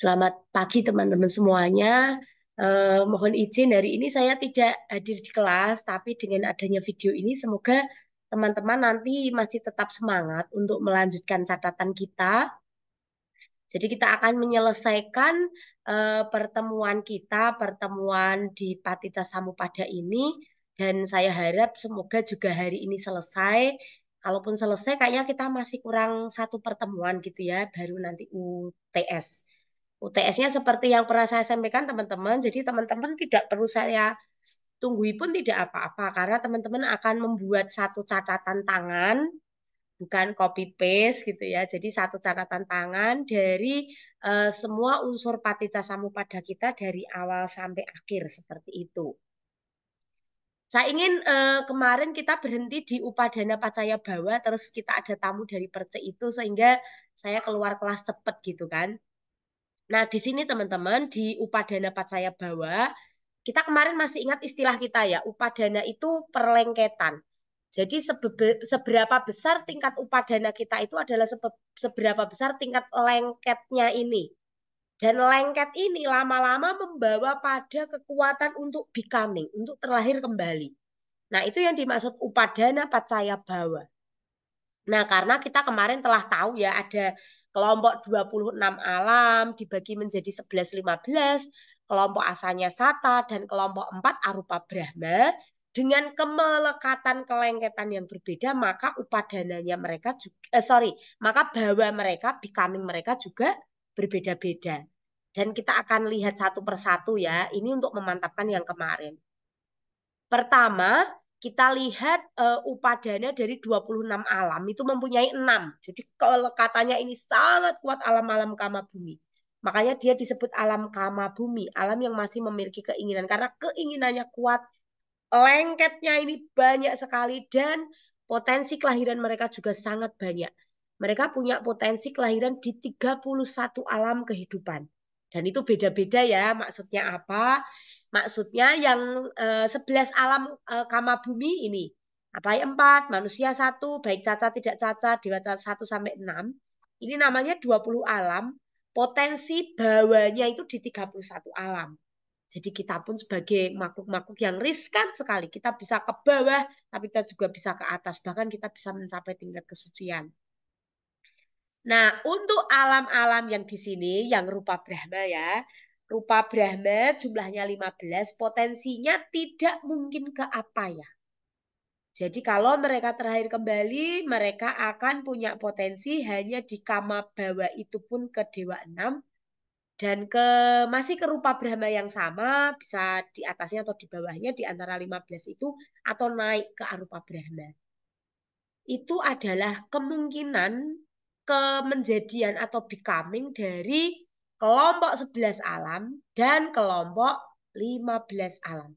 Selamat pagi teman-teman semuanya. Mohon izin hari ini saya tidak hadir di kelas, tapi dengan adanya video ini semoga teman-teman nanti masih tetap semangat untuk melanjutkan catatan kita. Jadi kita akan menyelesaikan pertemuan kita, pertemuan di Patita Samupada ini, dan saya harap semoga juga hari ini selesai. Kalaupun selesai, kayaknya kita masih kurang satu pertemuan gitu ya, baru nanti UTS. UTS-nya seperti yang pernah saya sampaikan teman-teman, jadi teman-teman tidak perlu saya tunggui pun tidak apa-apa, karena teman-teman akan membuat satu catatan tangan, bukan copy paste gitu ya. Jadi satu catatan tangan dari semua unsur Patita Samupada kita dari awal sampai akhir seperti itu. Saya ingin kemarin kita berhenti di Upadana Pacaya Bawa, terus kita ada tamu dari Perce itu sehingga saya keluar kelas cepet gitu kan. Nah, di sini teman-teman di Upadana Pacaya Bawa, kita kemarin masih ingat istilah kita ya, upadana itu perlengketan. Jadi seberapa besar tingkat upadana kita itu adalah seberapa besar tingkat lengketnya ini. Dan lengket ini lama-lama membawa pada kekuatan untuk becoming, untuk terlahir kembali. Nah, itu yang dimaksud upadana pacaya bawa. Nah, karena kita kemarin telah tahu ya ada kelompok 26 alam dibagi menjadi 11-15, kelompok asalnya Sata dan kelompok 4 arupa Brahma dengan kemelekatan kelengketan yang berbeda, maka upadananya mereka juga maka bawa mereka, becoming mereka juga berbeda-beda. Dan kita akan lihat satu persatu ya, ini untuk memantapkan yang kemarin. Pertama, kita lihat upadana dari 26 alam itu mempunyai 6. Jadi kelekatannya ini sangat kuat alam-alam kama bumi. Makanya dia disebut alam kama bumi, alam yang masih memiliki keinginan. Karena keinginannya kuat, lengketnya ini banyak sekali dan potensi kelahiran mereka juga sangat banyak. Mereka punya potensi kelahiran di 31 alam kehidupan. Dan itu beda-beda ya, maksudnya apa? Maksudnya yang 11 alam kama bumi ini. Apa ya 4, manusia 1, baik cacat tidak cacat, dewata 1 sampai 6. Ini namanya 20 alam, potensi bawahnya itu di 31 alam. Jadi kita pun sebagai makhluk-makhluk yang riskan sekali, kita bisa ke bawah, tapi kita juga bisa ke atas, bahkan kita bisa mencapai tingkat kesucian. Nah, untuk alam-alam yang di sini, yang rupa Brahma ya, rupa Brahma jumlahnya 15, potensinya tidak mungkin ke apa ya. Jadi kalau mereka terakhir kembali, mereka akan punya potensi hanya di kama bawa itu pun ke Dewa 6, dan masih ke rupa Brahma yang sama, bisa di atasnya atau di bawahnya di antara 15 itu, atau naik ke arupa Brahma. Itu adalah kemungkinan kemenjadian atau becoming dari kelompok 11 alam dan kelompok 15 alam.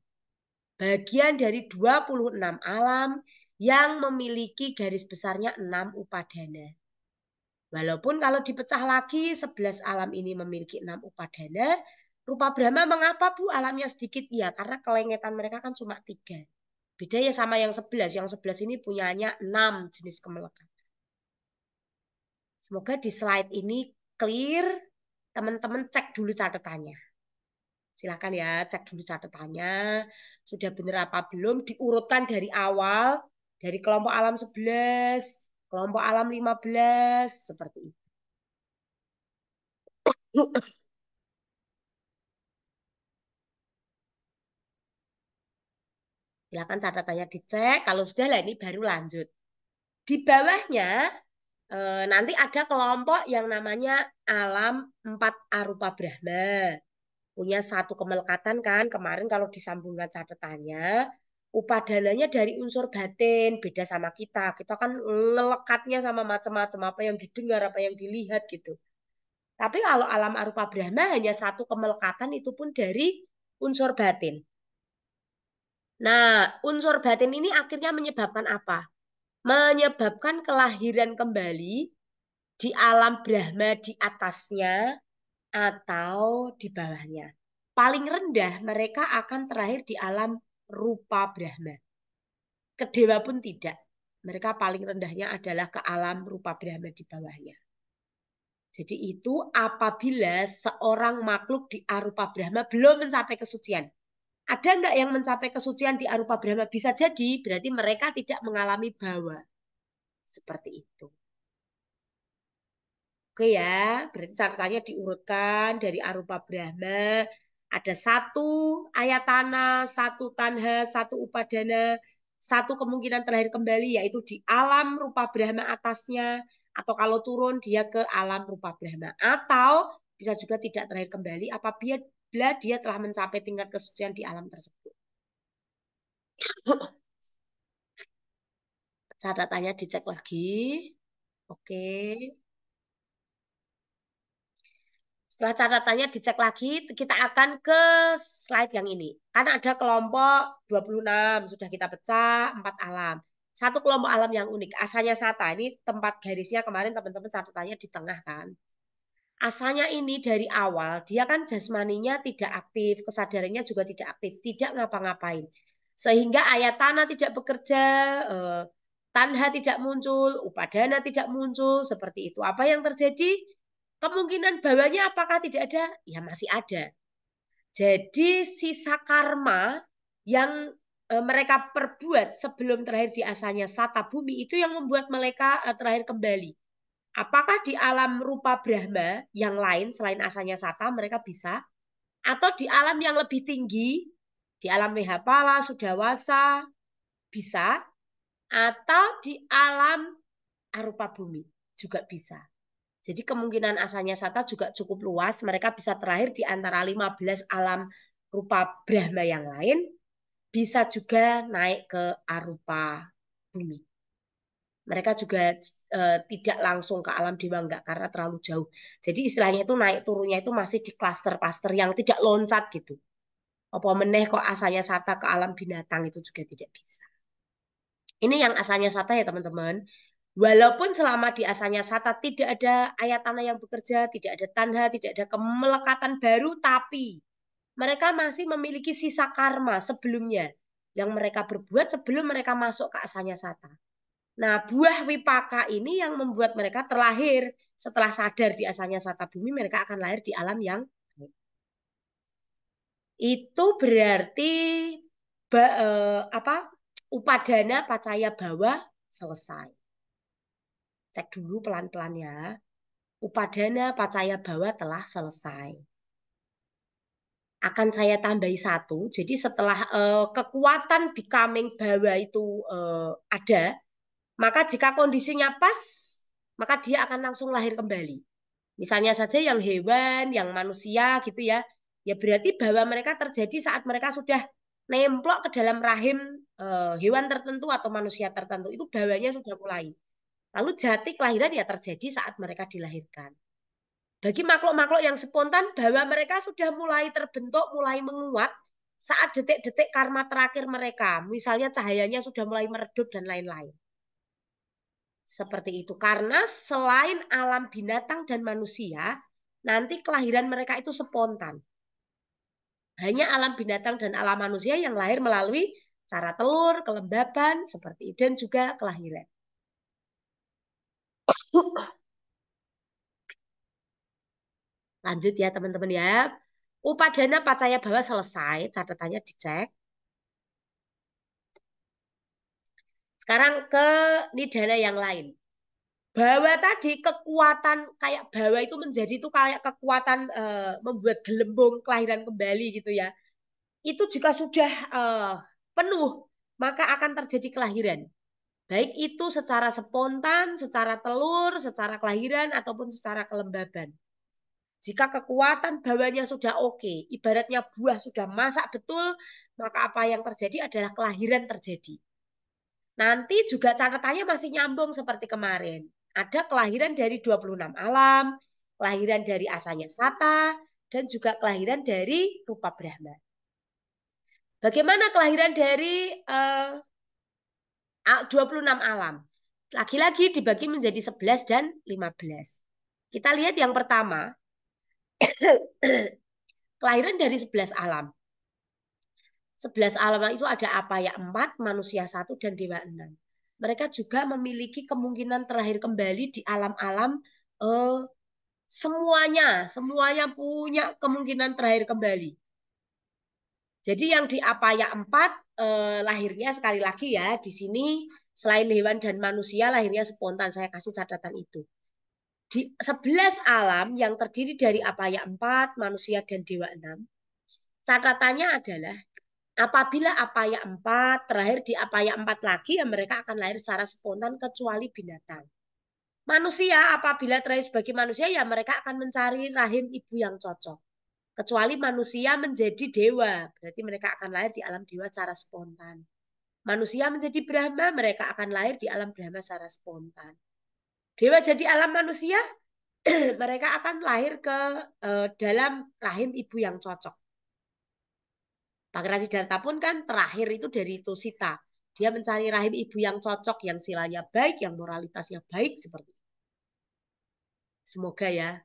Bagian dari 26 alam yang memiliki garis besarnya 6 upadana. Walaupun kalau dipecah lagi 11 alam ini memiliki 6 upadana, rupa Brahma mengapa Bu alamnya sedikit? Ya karena kelengetan mereka kan cuma 3. Beda ya sama yang 11. Yang 11 ini punyanya 6 jenis kemelekatan. Semoga di slide ini clear. Teman-teman cek dulu catatannya. Silakan ya, cek dulu catatannya. Sudah benar apa belum? Diurutkan dari awal, dari kelompok alam 11, kelompok alam 15, seperti itu. Silakan catatannya dicek. Kalau sudah lah ini baru lanjut. Di bawahnya nanti ada kelompok yang namanya alam 4 arupa Brahma. Punya satu kemelekatan kan. Kemarin kalau disambungkan catatannya, upadananya dari unsur batin. Beda sama kita. Kita kan ngelekatnya sama macam-macam. Apa yang didengar, apa yang dilihat gitu. Tapi kalau alam arupa Brahma hanya satu kemelekatan itu pun dari unsur batin. Nah, unsur batin ini akhirnya menyebabkan apa? Menyebabkan kelahiran kembali di alam Brahma di atasnya atau di bawahnya. Paling rendah mereka akan terakhir di alam rupa Brahma. Kedewa pun tidak. Mereka paling rendahnya adalah ke alam rupa Brahma di bawahnya. Jadi itu apabila seorang makhluk di arupa Brahma belum mencapai kesucian. Ada nggak yang mencapai kesucian di arupa Brahma? Bisa jadi berarti mereka tidak mengalami bawa. Seperti itu. Oke ya, berarti catatannya diurutkan dari arupa Brahma. Ada satu ayatana, satu tanha, satu upadana, satu kemungkinan terlahir kembali, yaitu di alam rupa Brahma atasnya. Atau kalau turun, dia ke alam rupa Brahma. Atau bisa juga tidak terlahir kembali apabila dia telah mencapai tingkat kesucian di alam tersebut. Catatannya dicek lagi. Oke. Setelah catatannya dicek lagi, kita akan ke slide yang ini. Kan ada kelompok 26, sudah kita pecah, 4 alam. Satu kelompok alam yang unik, asalnya sata. Ini tempat garisnya kemarin teman-teman catatannya di tengah kan. Asalnya ini dari awal, dia kan jasmaninya tidak aktif, kesadarannya juga tidak aktif, tidak ngapa-ngapain. Sehingga ayatana tidak bekerja, tanha tidak muncul, upadana tidak muncul, seperti itu. Apa yang terjadi? Kemungkinan bawahnya apakah tidak ada? Ya masih ada. Jadi sisa karma yang mereka perbuat sebelum terakhir di asalnya sata bumi itu yang membuat mereka terakhir kembali. Apakah di alam rupa Brahma yang lain selain asalnya sata mereka bisa? Atau di alam yang lebih tinggi, di alam Nehapala, Sudawasa, bisa? Atau di alam arupa bumi juga bisa. Jadi kemungkinan asalnya sata juga cukup luas. Mereka bisa terakhir di antara 15 alam rupa Brahma yang lain. Bisa juga naik ke arupa bumi. Mereka juga tidak langsung ke alam dewa, enggak, karena terlalu jauh. Jadi istilahnya itu naik turunnya itu masih di klaster-klaster yang tidak loncat gitu. Apa meneh kok asalnya sata ke alam binatang itu juga tidak bisa. Ini yang asalnya sata ya teman-teman. Walaupun selama di asalnya sata tidak ada ayatana yang bekerja, tidak ada tanha, tidak ada kemelekatan baru, tapi mereka masih memiliki sisa karma sebelumnya yang mereka berbuat sebelum mereka masuk ke asalnya sata. Nah, buah wipaka ini yang membuat mereka terlahir setelah sadar di asalnya sata bumi, mereka akan lahir di alam yang itu berarti apa? Upadana pacaya bawah selesai. Cek dulu pelan-pelan ya. Upadana pacaya bawah telah selesai. Akan saya tambahi satu. Jadi setelah kekuatan becoming bawah itu ada, maka jika kondisinya pas, maka dia akan langsung lahir kembali. Misalnya saja yang hewan, yang manusia gitu ya. Ya berarti bahwa mereka terjadi saat mereka sudah nemplok ke dalam rahim hewan tertentu atau manusia tertentu. Itu bawahnya sudah mulai. Lalu jati kelahiran ya terjadi saat mereka dilahirkan. Bagi makhluk-makhluk yang spontan bahwa mereka sudah mulai terbentuk, mulai menguat saat detik-detik karma terakhir mereka. Misalnya cahayanya sudah mulai meredup dan lain-lain. Seperti itu. Karena selain alam binatang dan manusia, nanti kelahiran mereka itu spontan. Hanya alam binatang dan alam manusia yang lahir melalui cara telur, kelembaban, seperti itu, dan juga kelahiran. Lanjut ya teman-teman ya. Upadana pacaya bawah selesai, catatannya dicek. Sekarang ke nidana yang lain. Bawa tadi kekuatan kayak bawa itu menjadi itu kayak kekuatan membuat gelembung kelahiran kembali gitu ya. Itu jika sudah penuh, maka akan terjadi kelahiran. Baik itu secara spontan, secara telur, secara kelahiran, ataupun secara kelembaban. Jika kekuatan bawahnya sudah oke, ibaratnya buah sudah masak betul, maka apa yang terjadi adalah kelahiran terjadi. Nanti juga catatannya masih nyambung seperti kemarin. Ada kelahiran dari 26 alam, kelahiran dari asalnya sata, dan juga kelahiran dari rupa Brahma. Bagaimana kelahiran dari 26 alam? Lagi-lagi dibagi menjadi 11 dan 15. Kita lihat yang pertama, kelahiran dari 11 alam. 11 alam itu ada apa ya? 4, manusia 1, dan dewa 6. Mereka juga memiliki kemungkinan terlahir kembali di alam-alam Semuanya punya kemungkinan terakhir kembali. Jadi yang di Apaya 4 lahirnya sekali lagi ya di sini selain hewan dan manusia lahirnya spontan. Saya kasih catatan itu. Di 11 alam yang terdiri dari Apaya 4, manusia dan dewa 6. Catatannya adalah apabila Apaya 4 terakhir di Apaya 4 lagi ya mereka akan lahir secara spontan kecuali binatang. Manusia apabila terakhir sebagai manusia ya mereka akan mencari rahim ibu yang cocok. Kecuali manusia menjadi dewa, berarti mereka akan lahir di alam dewa secara spontan. Manusia menjadi Brahma, mereka akan lahir di alam Brahma secara spontan. Dewa jadi alam manusia, mereka akan lahir ke dalam rahim ibu yang cocok. Pangeran Siddhartha pun kan terakhir itu dari Tusita. Dia mencari rahim ibu yang cocok, yang silanya baik, yang moralitasnya baik seperti itu. Semoga ya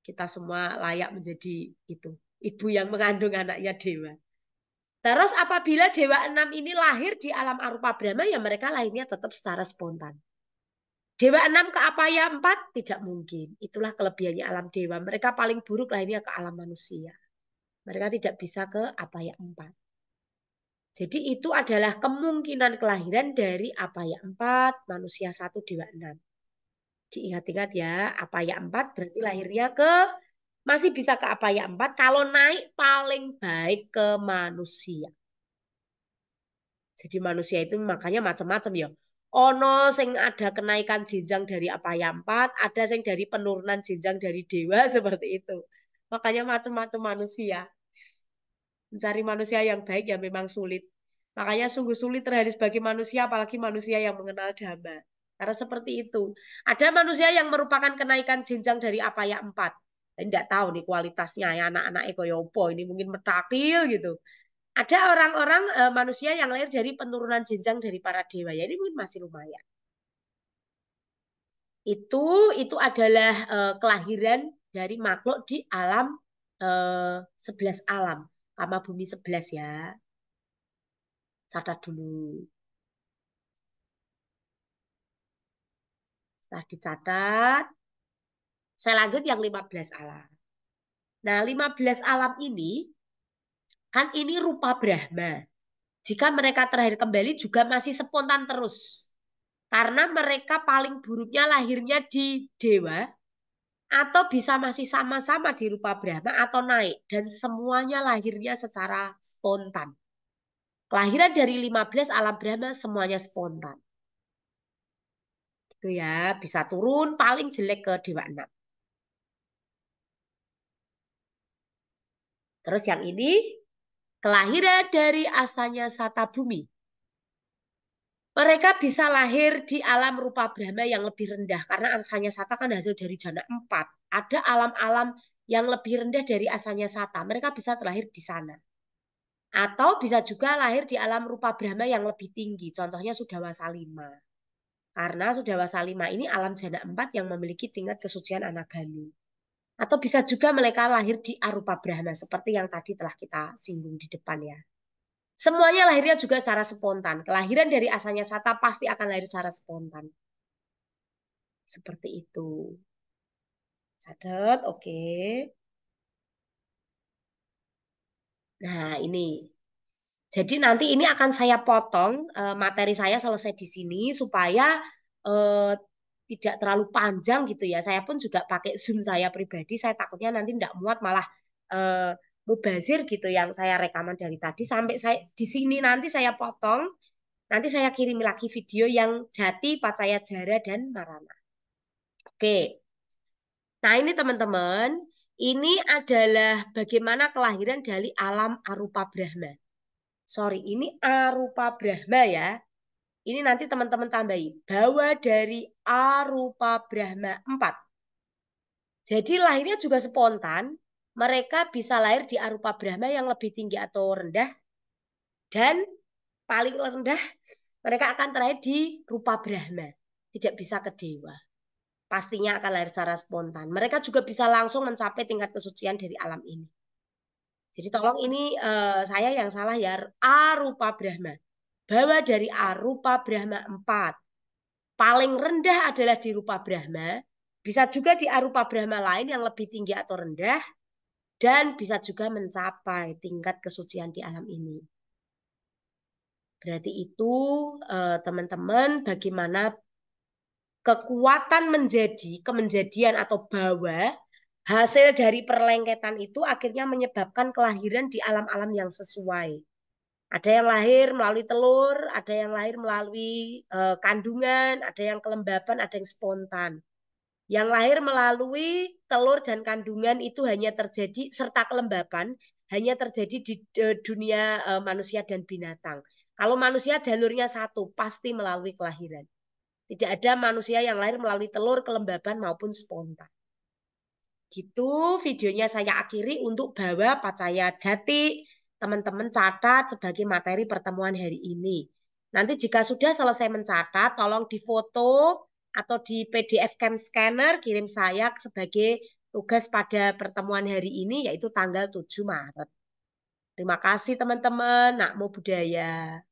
kita semua layak menjadi itu. Ibu yang mengandung anaknya dewa. Terus apabila dewa 6 ini lahir di alam arupa Brahma, ya mereka lahirnya tetap secara spontan. Dewa 6 ke Apaya 4 tidak mungkin. Itulah kelebihannya alam dewa. Mereka paling buruk lahirnya ke alam manusia. Mereka tidak bisa ke Apaya 4. Jadi itu adalah kemungkinan kelahiran dari Apaya 4, manusia 1, dewa 6. Diingat-ingat ya, Apaya 4 berarti lahirnya ke masih bisa ke Apaya 4 kalau naik paling baik ke manusia. Jadi manusia itu makanya macam-macam ya. Ono sing ada kenaikan jenjang dari Apaya 4, ada sing dari penurunan jenjang dari dewa seperti itu. Makanya macam-macam manusia. Mencari manusia yang baik ya memang sulit. Makanya sungguh sulit terhadap sebagai manusia, apalagi manusia yang mengenal Dhamma. Karena seperti itu. Ada manusia yang merupakan kenaikan jenjang dari Apaya 4. Tidak tahu nih kualitasnya ya anak-anak ekoyopo ini mungkin metakil gitu. Ada orang-orang manusia yang lahir dari penurunan jenjang dari para dewa. Ya ini mungkin masih lumayan. Itu adalah kelahiran dari makhluk di alam 11 alam. Kama bumi 11 ya. Catat dulu. Setelah dicatat, saya lanjut yang 15 alam. Nah, 15 alam ini, kan ini rupa Brahma. Jika mereka terakhir kembali juga masih spontan terus. Karena mereka paling buruknya lahirnya di dewa, atau bisa masih sama-sama di rupa Brahma atau naik. Dan semuanya lahirnya secara spontan. Kelahiran dari 15 alam Brahma semuanya spontan. Itu ya, bisa turun paling jelek ke dewa 6. Terus yang ini kelahiran dari asalnya Sata Bumi. Mereka bisa lahir di alam rupa Brahma yang lebih rendah. Karena asalnya Sata kan hasil dari jana 4. Ada alam-alam yang lebih rendah dari asalnya Sata. Mereka bisa terlahir di sana. Atau bisa juga lahir di alam rupa Brahma yang lebih tinggi. Contohnya Sudawasa 5. Karena Sudawasa 5 ini alam jana 4 yang memiliki tingkat kesucian anagami. Atau bisa juga mereka lahir di arupa Brahma. Seperti yang tadi telah kita singgung di depan ya. Semuanya lahirnya juga secara spontan. Kelahiran dari asalnya Sata pasti akan lahir secara spontan. Seperti itu. Catat, oke. Nah, ini. Jadi nanti ini akan saya potong materi saya selesai di sini supaya eh, tidak terlalu panjang gitu ya. Saya pun juga pakai Zoom saya pribadi. Saya takutnya nanti tidak muat malah mubazir gitu yang saya rekaman dari tadi sampai saya di sini nanti saya potong. Nanti saya kirim lagi video yang Jati, Pacaya Jara, dan Marana. Oke. Nah ini teman-teman, ini adalah bagaimana kelahiran dari alam arupa Brahma. Sorry, ini arupa Brahma ya. Ini nanti teman-teman tambahi. Bahwa dari arupa Brahma 4. Jadi lahirnya juga spontan. Mereka bisa lahir di arupa Brahma yang lebih tinggi atau rendah. Dan paling rendah mereka akan terakhir di rupa Brahma. Tidak bisa ke dewa. Pastinya akan lahir secara spontan. Mereka juga bisa langsung mencapai tingkat kesucian dari alam ini. Jadi tolong ini saya yang salah ya. Arupa Brahma. Bahwa dari arupa Brahma 4. Paling rendah adalah di rupa Brahma. Bisa juga di arupa Brahma lain yang lebih tinggi atau rendah, dan bisa juga mencapai tingkat kesucian di alam ini. Berarti itu teman-teman bagaimana kekuatan menjadi, kemenjadian atau bawa, hasil dari perlengketan itu akhirnya menyebabkan kelahiran di alam-alam yang sesuai. Ada yang lahir melalui telur, ada yang lahir melalui kandungan, ada yang kelembapan, ada yang spontan. Yang lahir melalui telur dan kandungan itu hanya terjadi, serta kelembapan, hanya terjadi di dunia manusia dan binatang. Kalau manusia jalurnya satu, pasti melalui kelahiran. Tidak ada manusia yang lahir melalui telur, kelembaban, maupun spontan. Gitu videonya saya akhiri untuk bawa Pacaya Jati. Teman-teman catat sebagai materi pertemuan hari ini. Nanti jika sudah selesai mencatat, tolong difoto atau di PDF Cam Scanner kirim saya sebagai tugas pada pertemuan hari ini, yaitu tanggal 7 Maret. Terima kasih teman-teman. Namo Buddhaya.